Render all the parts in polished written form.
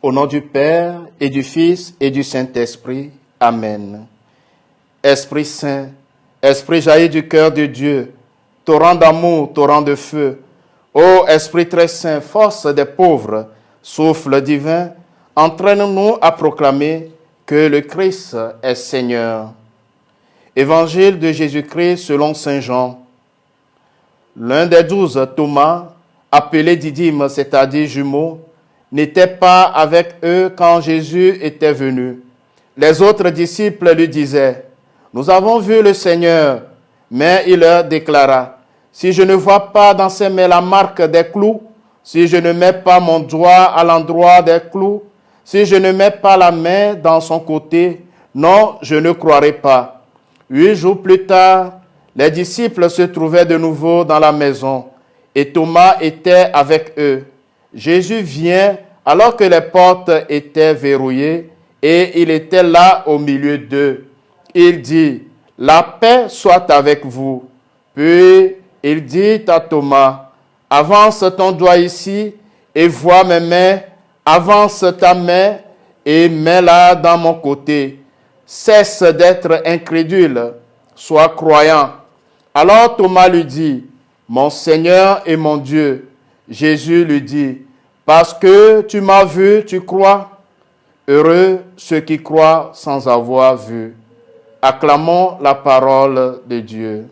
Au nom du Père et du Fils et du Saint-Esprit. Amen. Esprit Saint, Esprit jailli du cœur de Dieu, torrent d'amour, torrent de feu, ô Esprit très saint, force des pauvres, souffle divin, entraîne-nous à proclamer que le Christ est Seigneur. Évangile de Jésus-Christ selon saint Jean. L'un des 12, Thomas, appelé Didyme, c'est-à-dire jumeau, n'était pas avec eux quand Jésus était venu. Les autres disciples lui disaient, « Nous avons vu le Seigneur. » Mais il leur déclara, « Si je ne vois pas dans ses mains la marque des clous, si je ne mets pas mon doigt à l'endroit des clous, si je ne mets pas la main dans son côté, non, je ne croirai pas. » 8 jours plus tard, les disciples se trouvaient de nouveau dans la maison et Thomas était avec eux. Jésus vient alors que les portes étaient verrouillées et il était là au milieu d'eux. Il dit, « La paix soit avec vous. » Puis il dit à Thomas, « Avance ton doigt ici et vois mes mains. Avance ta main et mets-la dans mon côté. Cesse d'être incrédule, sois croyant. » Alors Thomas lui dit, « Mon Seigneur et mon Dieu. » Jésus lui dit, « Parce que tu m'as vu, tu crois. Heureux ceux qui croient sans avoir vu. » Acclamons la parole de Dieu.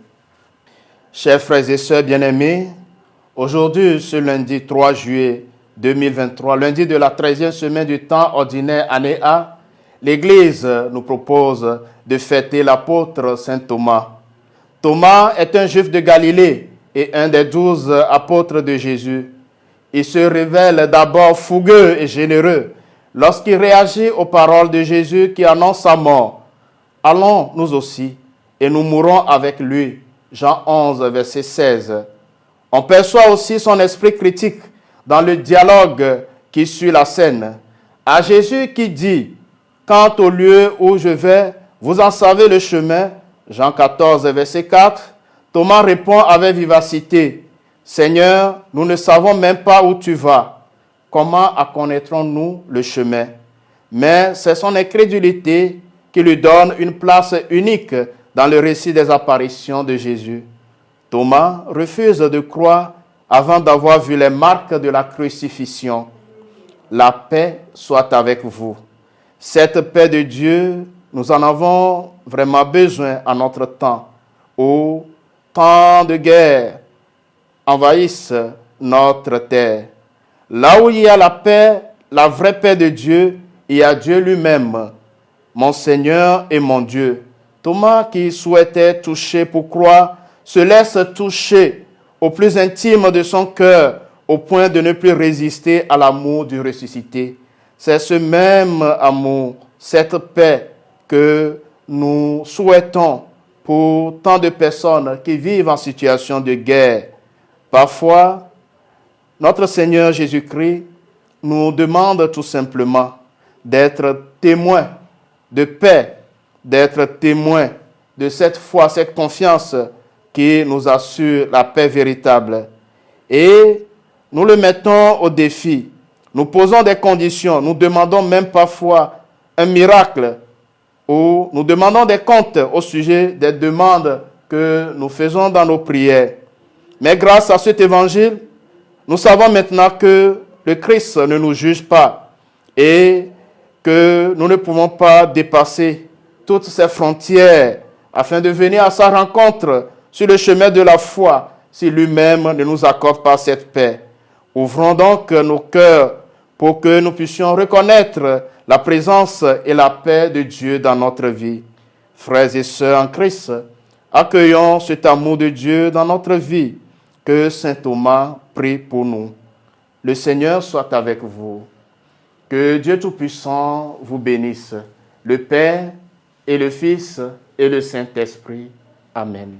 Chers frères et sœurs bien-aimés, aujourd'hui, ce lundi 3 juillet 2023, lundi de la 13e semaine du temps ordinaire année A, l'Église nous propose de fêter l'apôtre saint Thomas. Thomas est un juif de Galilée et un des 12 apôtres de Jésus. Il se révèle d'abord fougueux et généreux lorsqu'il réagit aux paroles de Jésus qui annoncent sa mort. Allons nous aussi et nous mourrons avec lui. Jean 11, verset 16. On perçoit aussi son esprit critique dans le dialogue qui suit la scène. À Jésus qui dit, « Quant au lieu où je vais, vous en savez le chemin. » Jean 14, verset 4. Thomas répond avec vivacité, « Seigneur, nous ne savons même pas où tu vas. Comment connaîtrons-nous le chemin ?» Mais c'est son incrédulité qui lui donne une place unique dans le récit des apparitions de Jésus. Thomas refuse de croire avant d'avoir vu les marques de la crucifixion. La paix soit avec vous. Cette paix de Dieu, nous en avons vraiment besoin en notre temps, où tant de guerres envahissent notre terre. Là où il y a la paix, la vraie paix de Dieu, il y a Dieu lui-même, mon Seigneur et mon Dieu. Thomas, qui souhaitait toucher pour croire, se laisse toucher au plus intime de son cœur, au point de ne plus résister à l'amour du ressuscité. C'est ce même amour, cette paix que nous souhaitons pour tant de personnes qui vivent en situation de guerre. Parfois, notre Seigneur Jésus-Christ nous demande tout simplement d'être témoins de paix, d'être témoins de cette foi, cette confiance qui nous assure la paix véritable. Et nous le mettons au défi. Nous posons des conditions. Nous demandons même parfois un miracle ou nous demandons des comptes au sujet des demandes que nous faisons dans nos prières. Mais grâce à cet évangile, nous savons maintenant que le Christ ne nous juge pas et que nous ne pouvons pas dépasser toutes ces frontières afin de venir à sa rencontre sur le chemin de la foi si lui-même ne nous accorde pas cette paix. Ouvrons donc nos cœurs pour que nous puissions reconnaître la présence et la paix de Dieu dans notre vie. Frères et sœurs en Christ, accueillons cet amour de Dieu dans notre vie. Que saint Thomas prie pour nous. Le Seigneur soit avec vous. Que Dieu Tout-Puissant vous bénisse, le Père et le Fils et le Saint-Esprit. Amen.